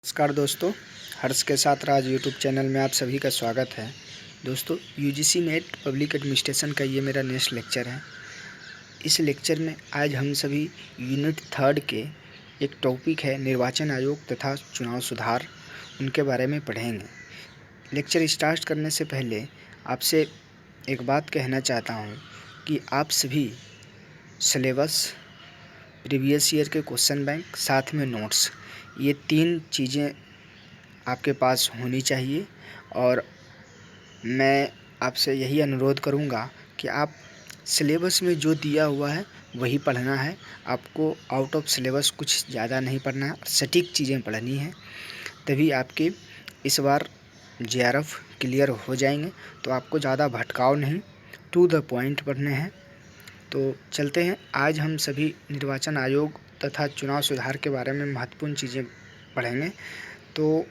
नमस्कार दोस्तों, हर्ष के साथ राज यूट्यूब चैनल में आप सभी का स्वागत है। दोस्तों, यूजीसी नेट पब्लिक एडमिनिस्ट्रेशन का ये मेरा नेक्स्ट लेक्चर है। इस लेक्चर में आज हम सभी यूनिट 3 के एक टॉपिक है निर्वाचन आयोग तथा चुनाव सुधार, उनके बारे में पढ़ेंगे। लेक्चर स्टार्ट करने से पहले आपसे एक बात कहना चाहता हूँ कि आप सभी सिलेबस, प्रीवियस ईयर के क्वेश्चन बैंक, साथ में नोट्स, ये 3 चीज़ें आपके पास होनी चाहिए। और मैं आपसे यही अनुरोध करूँगा कि आप सिलेबस में जो दिया हुआ है वही पढ़ना है। आपको आउट ऑफ सिलेबस कुछ ज़्यादा नहीं पढ़ना है, सटीक चीज़ें पढ़नी हैं, तभी आपके इस बार जेआरएफ क्लियर हो जाएंगे। तो आपको ज़्यादा भटकाव नहीं, टू द पॉइंट पढ़ने हैं। तो चलते हैं, आज हम सभी निर्वाचन आयोग तथा चुनाव सुधार के बारे में महत्वपूर्ण चीज़ें पढ़ेंगे। तो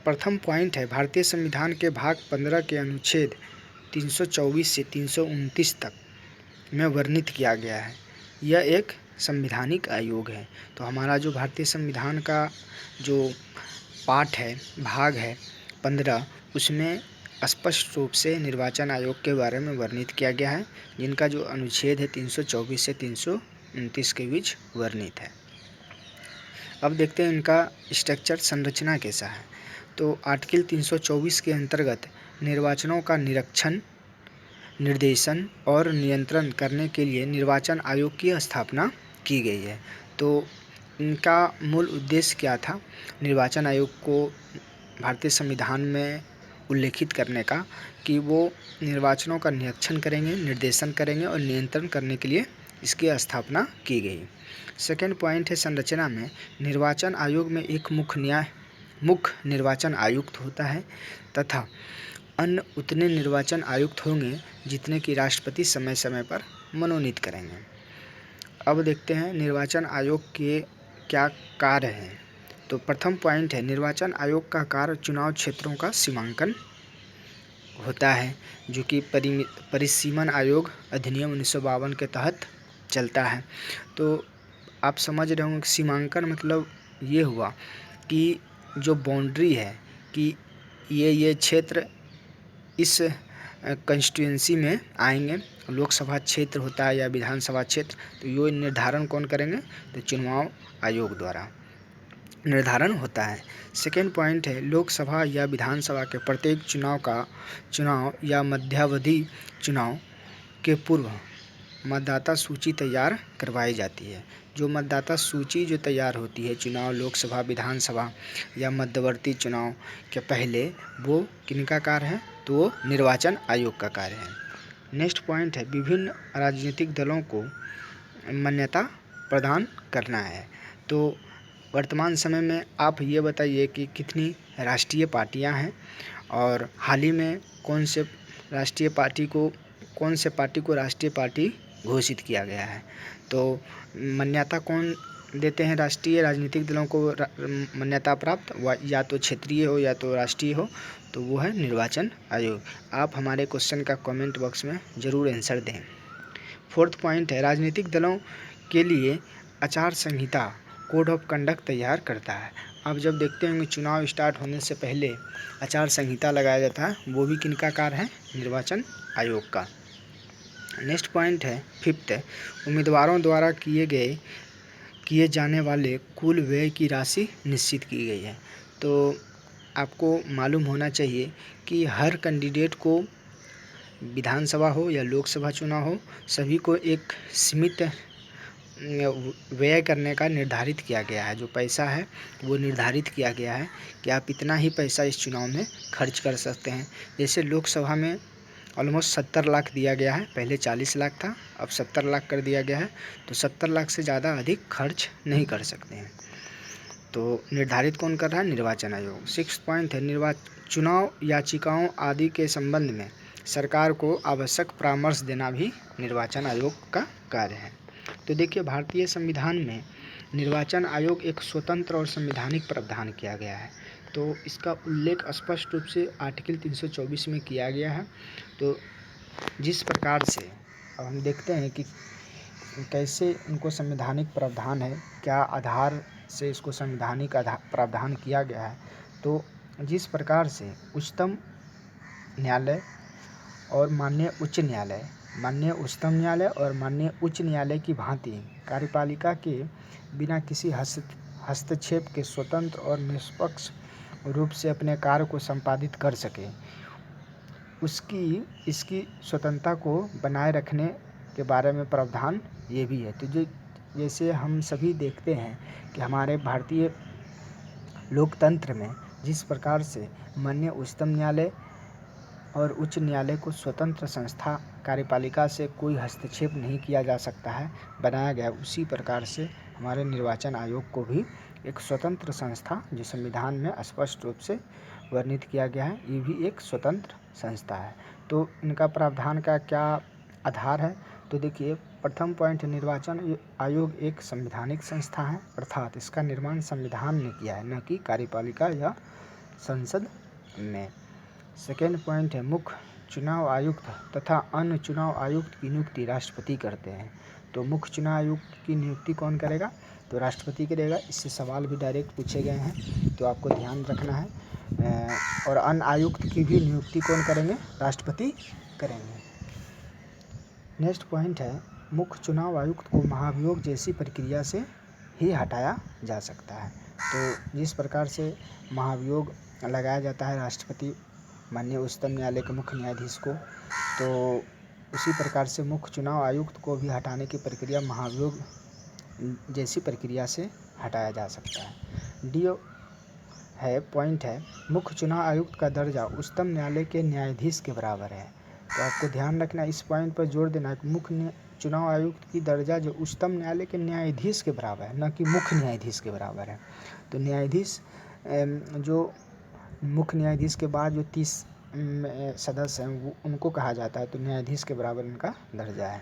प्रथम पॉइंट है, भारतीय संविधान के भाग 15 के अनुच्छेद 324 से 329 तक में वर्णित किया गया है। यह एक संवैधानिक आयोग है। तो हमारा जो भारतीय संविधान का जो पाठ है, भाग है 15, उसमें स्पष्ट रूप से निर्वाचन आयोग के बारे में वर्णित किया गया है, जिनका जो अनुच्छेद है 324 से 329 के बीच वर्णित है। अब देखते हैं इनका स्ट्रक्चर, संरचना कैसा है। तो आर्टिकल 324 के अंतर्गत निर्वाचनों का निरीक्षण, निर्देशन और नियंत्रण करने के लिए निर्वाचन आयोग की स्थापना की गई है। तो इनका मूल उद्देश्य क्या था? निर्वाचन आयोग को भारतीय संविधान में उल्लेखित करने का कि वो निर्वाचनों का निरीक्षण करेंगे, निर्देशन करेंगे और नियंत्रण करने के लिए इसकी स्थापना की गई। सेकेंड पॉइंट है, संरचना में निर्वाचन आयोग में एक मुख्य निर्वाचन आयुक्त होता है तथा अन्य उतने निर्वाचन आयुक्त होंगे जितने कि राष्ट्रपति समय समय पर मनोनीत करेंगे। अब देखते हैं निर्वाचन आयोग के क्या कार्य हैं। तो प्रथम पॉइंट है, निर्वाचन आयोग का कार्य चुनाव क्षेत्रों का सीमांकन होता है, जो कि परिसीमन आयोग अधिनियम 1952 के तहत चलता है। तो आप समझ रहे होंगे, सीमांकन मतलब ये हुआ कि जो बाउंड्री है कि ये क्षेत्र इस कंस्टिट्यूंसी में आएंगे, लोकसभा क्षेत्र होता है या विधानसभा क्षेत्र, तो ये निर्धारण कौन करेंगे? तो चुनाव आयोग द्वारा निर्धारण होता है। सेकेंड पॉइंट है, लोकसभा या विधानसभा के प्रत्येक चुनाव या मध्यावधि चुनाव के पूर्व मतदाता सूची तैयार करवाई जाती है। जो मतदाता सूची जो तैयार होती है चुनाव, लोकसभा, विधानसभा या मध्यवर्ती चुनाव के पहले, वो किनका कार्य है? तो वो निर्वाचन आयोग का कार्य है। नेक्स्ट पॉइंट है, विभिन्न राजनीतिक दलों को मान्यता प्रदान करना है। तो वर्तमान समय में आप ये बताइए कि कितनी राष्ट्रीय पार्टियां हैं और हाल ही में कौन से पार्टी को राष्ट्रीय पार्टी घोषित किया गया है। तो मान्यता कौन देते हैं? राष्ट्रीय राजनीतिक दलों को मान्यता प्राप्त, या तो क्षेत्रीय हो या तो राष्ट्रीय हो, तो वो है निर्वाचन आयोग। आप हमारे क्वेश्चन का कमेंट बॉक्स में ज़रूर आंसर दें। फोर्थ पॉइंट है, राजनीतिक दलों के लिए आचार संहिता, कोड ऑफ कंडक्ट तैयार करता है। अब जब देखते हैं कि चुनाव स्टार्ट होने से पहले आचार संहिता लगाया जाता है, वो भी किनका कार्य है? निर्वाचन आयोग का। नेक्स्ट पॉइंट है, फिफ्थ है, उम्मीदवारों द्वारा किए जाने वाले कुल व्यय की राशि निश्चित की गई है। तो आपको मालूम होना चाहिए कि हर कैंडिडेट को, विधानसभा हो या लोकसभा चुनाव हो, सभी को एक सीमित व्यय करने का निर्धारित किया गया है। जो पैसा है वो निर्धारित किया गया है कि आप इतना ही पैसा इस चुनाव में खर्च कर सकते हैं। जैसे लोकसभा में ऑलमोस्ट 70 लाख दिया गया है, पहले 40 लाख था, अब 70 लाख कर दिया गया है। तो 70 लाख से ज़्यादा अधिक खर्च नहीं कर सकते हैं। तो निर्धारित कौन कर रहा है? निर्वाचन आयोग। 6 पॉइंट है, चुनाव याचिकाओं आदि के संबंध में सरकार को आवश्यक परामर्श देना भी निर्वाचन आयोग का कार्य है। तो देखिए, भारतीय संविधान में निर्वाचन आयोग एक स्वतंत्र और संवैधानिक प्रावधान किया गया है। तो इसका उल्लेख स्पष्ट रूप से आर्टिकल 324 में किया गया है। तो जिस प्रकार से अब हम देखते हैं कि कैसे इनको संवैधानिक प्रावधान है, क्या आधार से इसको संवैधानिक प्रावधान किया गया है। तो जिस प्रकार से उच्चतम न्यायालय और माननीय उच्च न्यायालय की भांति कार्यपालिका के बिना किसी हस्तक्षेप के स्वतंत्र और निष्पक्ष रूप से अपने कार्य को संपादित कर सके, इसकी स्वतंत्रता को बनाए रखने के बारे में प्रावधान ये भी है। तो जैसे हम सभी देखते हैं कि हमारे भारतीय लोकतंत्र में जिस प्रकार से माननीय उच्चतम न्यायालय और उच्च न्यायालय को स्वतंत्र संस्था कार्यपालिका से कोई हस्तक्षेप नहीं किया जा सकता है बनाया गया, उसी प्रकार से हमारे निर्वाचन आयोग को भी एक स्वतंत्र संस्था जो संविधान में स्पष्ट रूप से वर्णित किया गया है, ये भी एक स्वतंत्र संस्था है। तो इनका प्रावधान का क्या आधार है? तो देखिए, प्रथम पॉइंट, निर्वाचन आयोग एक संवैधानिक संस्था है, अर्थात इसका निर्माण संविधान ने किया है, न कि कार्यपालिका या संसद में। सेकेंड पॉइंट है, मुख्य चुनाव आयुक्त तथा अन्य चुनाव आयुक्त की नियुक्ति राष्ट्रपति करते हैं। तो मुख्य चुनाव आयुक्त की नियुक्ति कौन करेगा? तो राष्ट्रपति करेगा। इससे सवाल भी डायरेक्ट पूछे गए हैं, तो आपको ध्यान रखना है। और अन्य आयुक्त की भी नियुक्ति कौन करेंगे? राष्ट्रपति करेंगे। नेक्स्ट पॉइंट है, मुख्य चुनाव आयुक्त को महाभियोग जैसी प्रक्रिया से ही हटाया जा सकता है। तो जिस प्रकार से महाभियोग लगाया जाता है राष्ट्रपति माननीय उच्चतम न्यायालय के मुख्य न्यायाधीश को, तो उसी प्रकार से मुख्य चुनाव आयुक्त को भी हटाने की प्रक्रिया महाभियोग जैसी प्रक्रिया से हटाया जा सकता है। डी है पॉइंट है, मुख्य चुनाव आयुक्त का दर्जा उच्चतम न्यायालय के न्यायाधीश के बराबर है। तो आपको ध्यान रखना, इस पॉइंट पर जोर देना कि मुख्य चुनाव आयुक्त की दर्जा जो उच्चतम न्यायालय के न्यायाधीश के बराबर है, न कि मुख्य न्यायाधीश के बराबर है। तो न्यायाधीश जो मुख्य न्यायाधीश के बाद जो 30 सदस्य हैं वो उनको कहा जाता है, तो न्यायाधीश के बराबर इनका दर्जा है।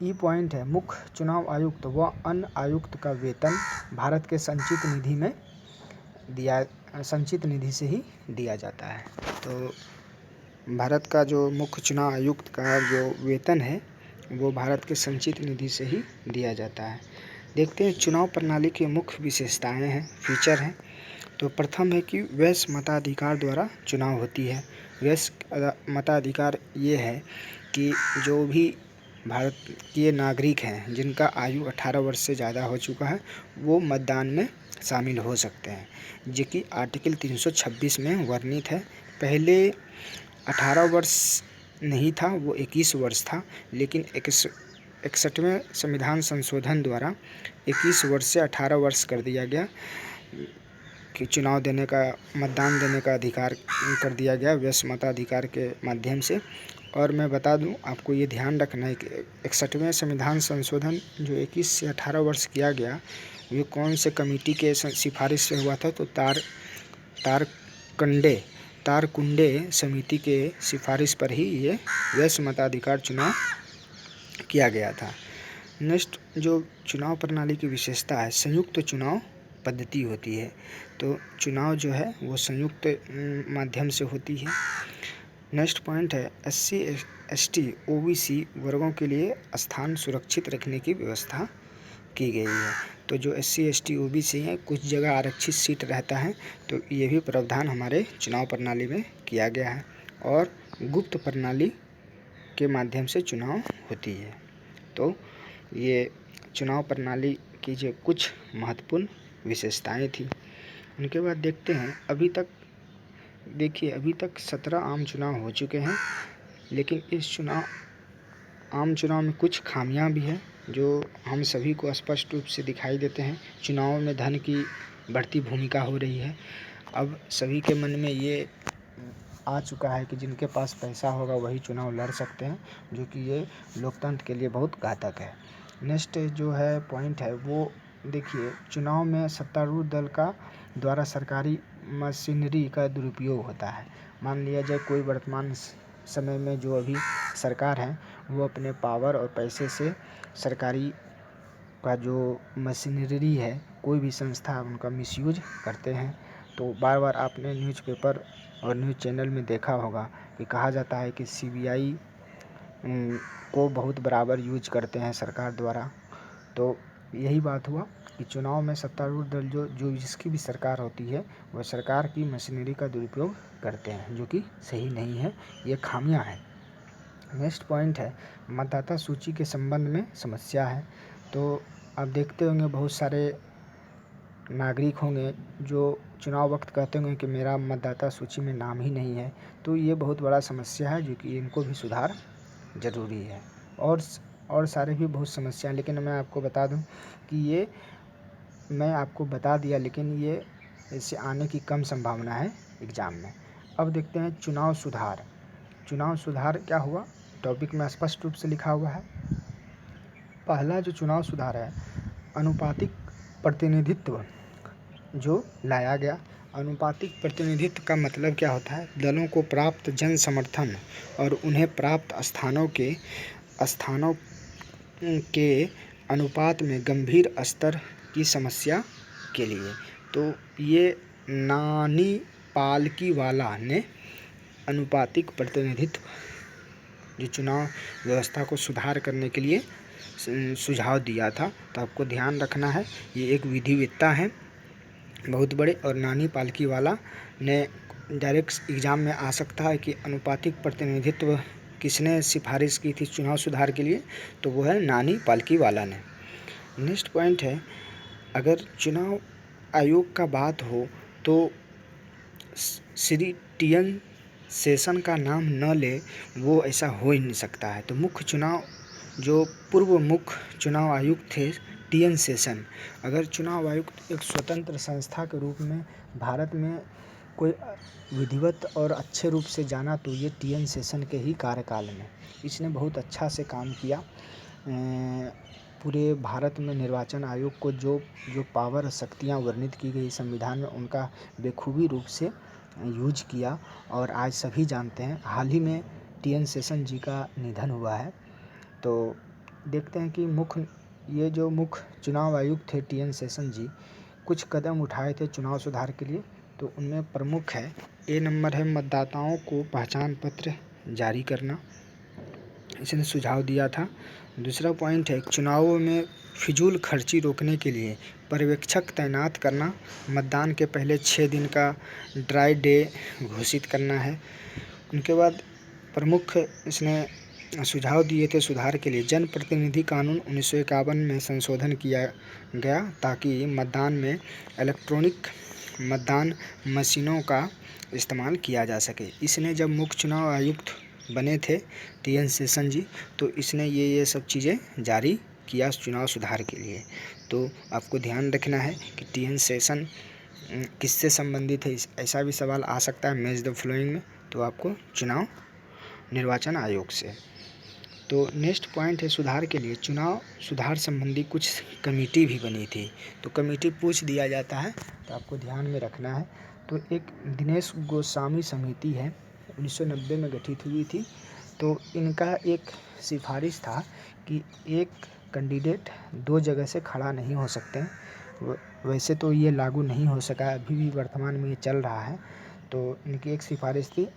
ई पॉइंट है, मुख्य चुनाव आयुक्त व अन्य आयुक्त का वेतन भारत के संचित निधि से ही दिया जाता है। तो भारत का जो मुख्य चुनाव आयुक्त का जो वेतन है वो भारत के संचित निधि से ही दिया जाता है। देखते हैं चुनाव प्रणाली की मुख्य विशेषताएं हैं, फीचर हैं। तो प्रथम है कि वयस्क मताधिकार द्वारा चुनाव होती है। वयस्क मताधिकार ये है कि जो भी भारतीय नागरिक हैं जिनका आयु 18 वर्ष से ज़्यादा हो चुका है वो मतदान में शामिल हो सकते हैं, जो कि आर्टिकल 326 में वर्णित है। पहले 18 वर्ष नहीं था, वो 21 वर्ष था, लेकिन 61वें संविधान संशोधन द्वारा 21 वर्ष से 18 वर्ष कर दिया गया कि चुनाव देने का, मतदान देने का अधिकार कर दिया गया वयस्क मताधिकार के माध्यम से। और मैं बता दूं, आपको ये ध्यान रखना है कि 61वें संविधान संशोधन जो 21 से 18 वर्ष किया गया, ये कौन से कमेटी के सिफारिश से हुआ था? तो तारकुंडे समिति के सिफारिश पर ही ये वयस्क मताधिकार चुनाव किया गया था। नेक्स्ट, जो चुनाव प्रणाली की विशेषता है, संयुक्त चुनाव पद्धति होती है। तो चुनाव जो है वो संयुक्त माध्यम से होती है। नेक्स्ट पॉइंट है, SC ST OBC वर्गों के लिए स्थान सुरक्षित रखने की व्यवस्था की गई है। तो जो SC ST OBC हैं, कुछ जगह आरक्षित सीट रहता है, तो ये भी प्रावधान हमारे चुनाव प्रणाली में किया गया है। और गुप्त प्रणाली के माध्यम से चुनाव होती है। तो ये चुनाव प्रणाली की जो कुछ महत्वपूर्ण विशेषताएं थी। उनके बाद देखते हैं, अभी तक 17 आम चुनाव हो चुके हैं, लेकिन इस आम चुनाव में कुछ खामियां भी हैं जो हम सभी को स्पष्ट रूप से दिखाई देते हैं। चुनाव में धन की बढ़ती भूमिका हो रही है। अब सभी के मन में ये आ चुका है कि जिनके पास पैसा होगा वही चुनाव लड़ सकते हैं, जो कि ये लोकतंत्र के लिए बहुत घातक है। नेक्स्ट जो है पॉइंट है, वो देखिए, चुनाव में सत्तारूढ़ दल का द्वारा सरकारी मशीनरी का दुरुपयोग होता है। मान लिया जाए कोई वर्तमान समय में जो अभी सरकार है वो अपने पावर और पैसे से सरकारी का जो मशीनरी है, कोई भी संस्था उनका मिसयूज करते हैं। तो बार बार आपने न्यूज़पेपर और न्यूज़ चैनल में देखा होगा कि कहा जाता है कि CBI को बहुत बराबर यूज करते हैं सरकार द्वारा। तो यही बात हुआ कि चुनाव में सत्तारूढ़ दल जो जिसकी भी सरकार होती है वह सरकार की मशीनरी का दुरुपयोग करते हैं, जो कि सही नहीं है, ये खामियां हैं। नेक्स्ट पॉइंट है मतदाता सूची के संबंध में समस्या है। तो आप देखते होंगे बहुत सारे नागरिक होंगे जो चुनाव वक्त कहते होंगे कि मेरा मतदाता सूची में नाम ही नहीं है। तो ये बहुत बड़ा समस्या है, जो कि इनको भी सुधार ज़रूरी है। और सारे भी बहुत समस्या हैं, लेकिन मैं आपको बता दूं कि ये मैं आपको बता दिया, लेकिन ये इससे आने की कम संभावना है एग्ज़ाम में। अब देखते हैं चुनाव सुधार। चुनाव सुधार क्या हुआ, टॉपिक में स्पष्ट रूप से लिखा हुआ है। पहला जो चुनाव सुधार है, अनुपातिक प्रतिनिधित्व जो लाया गया। अनुपातिक प्रतिनिधित्व का मतलब क्या होता है, दलों को प्राप्त जन समर्थन और उन्हें प्राप्त स्थानों के अनुपात में गंभीर स्तर की समस्या के लिए। तो ये नानी पालकीवाला ने अनुपातिक प्रतिनिधित्व जो चुनाव व्यवस्था को सुधार करने के लिए सुझाव दिया था। तो आपको ध्यान रखना है, ये एक विधिवेत्ता हैं बहुत बड़े, और नानी पालकीवाला ने डायरेक्ट एग्ज़ाम में आ सकता है कि अनुपातिक प्रतिनिधित्व किसने सिफारिश की थी चुनाव सुधार के लिए, तो वो है नानी पालकीवाला ने। नेक्स्ट पॉइंट है, अगर चुनाव आयोग का बात हो तो श्री टी.एन. शेषन का नाम न ले, वो ऐसा हो ही नहीं सकता है। तो जो पूर्व मुख्य चुनाव आयुक्त थे टी.एन. शेषन, अगर चुनाव आयुक्त एक स्वतंत्र संस्था के रूप में भारत में कोई विधिवत और अच्छे रूप से जाना तो ये टी.एन. शेषन के ही कार्यकाल में। इसने बहुत अच्छा से काम किया। पूरे भारत में निर्वाचन आयोग को जो पावर शक्तियाँ वर्णित की गई संविधान में, उनका बेखूबी रूप से यूज किया। और आज सभी जानते हैं, हाल ही में टी.एन. शेषन जी का निधन हुआ है। तो देखते हैं कि ये जो मुख्य चुनाव आयुक्त थे टी.एन. शेषन जी, कुछ कदम उठाए थे चुनाव सुधार के लिए। तो उनमें प्रमुख है, ए नंबर है मतदाताओं को पहचान पत्र जारी करना, इसने सुझाव दिया था। दूसरा पॉइंट है चुनावों में फिजूल खर्ची रोकने के लिए पर्यवेक्षक तैनात करना, मतदान के पहले 6 दिन का ड्राई डे घोषित करना है। उनके बाद प्रमुख इसने सुझाव दिए थे सुधार के लिए, जनप्रतिनिधि कानून 1951 में संशोधन किया गया ताकि मतदान में इलेक्ट्रॉनिक मतदान मशीनों का इस्तेमाल किया जा सके। इसने जब मुख्य चुनाव आयुक्त बने थे टी.एन. शेषन जी, तो इसने ये सब चीज़ें जारी किया चुनाव सुधार के लिए। तो आपको ध्यान रखना है कि टी.एन. शेषन किससे संबंधित है, ऐसा भी सवाल आ सकता है मैच द फॉलोइंग में। तो आपको चुनाव निर्वाचन आयोग से। तो नेक्स्ट पॉइंट है सुधार के लिए चुनाव सुधार संबंधी कुछ कमेटी भी बनी थी। तो कमेटी पूछ दिया जाता है, तो आपको ध्यान में रखना है। तो एक दिनेश गोस्वामी समिति है, 1990 में गठित हुई थी। तो इनका एक सिफारिश था कि एक कैंडिडेट 2 जगह से खड़ा नहीं हो सकते हैं। वैसे तो ये लागू नहीं हो सका, अभी भी वर्तमान में ये चल रहा है। तो इनकी एक सिफारिश थी।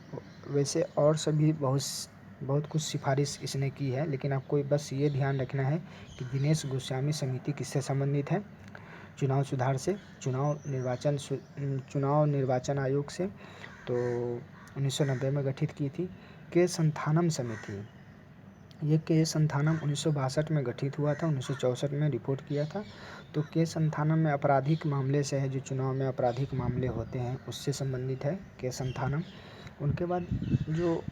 वैसे और सभी बहुत कुछ सिफारिश इसने की है, लेकिन आपको बस ये ध्यान रखना है कि दिनेश गोस्वामी समिति किससे संबंधित है, चुनाव सुधार से, चुनाव निर्वाचन आयोग से। तो 1990 में गठित की थी। के संथानम समिति, ये के संथानम 1962 में गठित हुआ था, 1964 में रिपोर्ट किया था। तो के संथानम में आपराधिक मामले से है, जो चुनाव में आपराधिक मामले होते हैं उससे संबंधित है के संथानम। उनके बाद जो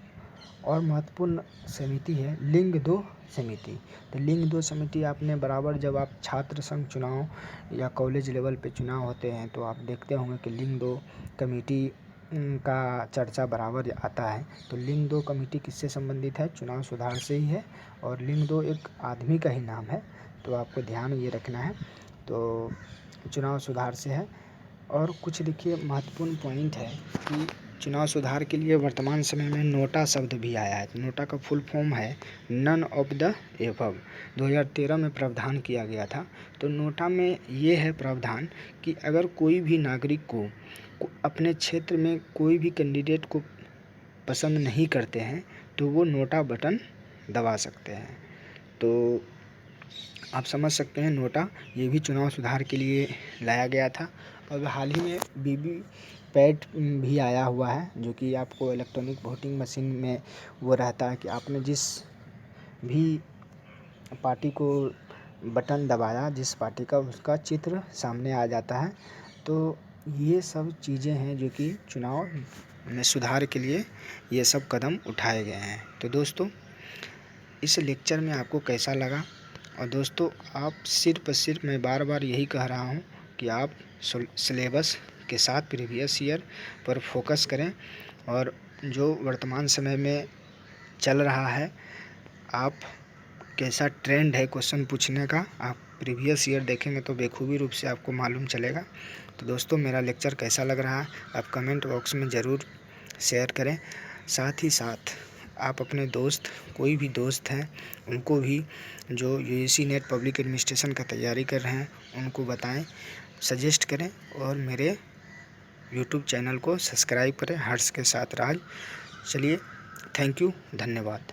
और महत्वपूर्ण समिति है लिंग 2 समिति। तो लिंग 2 समिति आपने बराबर, जब आप छात्र संघ चुनाव या कॉलेज लेवल पे चुनाव होते हैं तो आप देखते होंगे कि लिंग 2 कमेटी का चर्चा बराबर आता है। तो लिंग 2 कमेटी किससे संबंधित है, चुनाव सुधार से ही है। और लिंग 2 एक आदमी का ही नाम है, तो आपको ध्यान ये रखना है। तो चुनाव सुधार से है। और कुछ देखिए महत्वपूर्ण पॉइंट है कि चुनाव सुधार के लिए वर्तमान समय में नोटा शब्द भी आया है। नोटा का फुल फॉर्म है नन ऑफ द एबव, 2013 में प्रावधान किया गया था। तो नोटा में ये है प्रावधान कि अगर कोई भी नागरिक को अपने क्षेत्र में कोई भी कैंडिडेट को पसंद नहीं करते हैं तो वो नोटा बटन दबा सकते हैं। तो आप समझ सकते हैं नोटा ये भी चुनाव सुधार के लिए लाया गया था। और हाल ही में वीवीपैट भी आया हुआ है, जो कि आपको इलेक्ट्रॉनिक वोटिंग मशीन में वो रहता है कि आपने जिस भी पार्टी को बटन दबाया, जिस पार्टी का, उसका चित्र सामने आ जाता है। तो ये सब चीज़ें हैं जो कि चुनाव में सुधार के लिए ये सब कदम उठाए गए हैं। तो दोस्तों, इस लेक्चर में आपको कैसा लगा? और दोस्तों, आप सिर्फ मैं बार बार यही कह रहा हूँ कि आप सिलेबस के साथ प्रीवियस ईयर पर फोकस करें। और जो वर्तमान समय में चल रहा है, आप कैसा ट्रेंड है क्वेश्चन पूछने का, आप प्रीवियस ईयर देखेंगे तो बेखूबी रूप से आपको मालूम चलेगा। तो दोस्तों, मेरा लेक्चर कैसा लग रहा है आप कमेंट बॉक्स में ज़रूर शेयर करें। साथ ही साथ आप अपने दोस्त, कोई भी दोस्त हैं, उनको भी जो यूजीसी नेट पब्लिक एडमिनिस्ट्रेशन का तैयारी कर रहे हैं उनको बताएं, सजेस्ट करें। और मेरे यूट्यूब चैनल को सब्सक्राइब करें, हर्ष के साथ राज। चलिए, थैंक यू, धन्यवाद।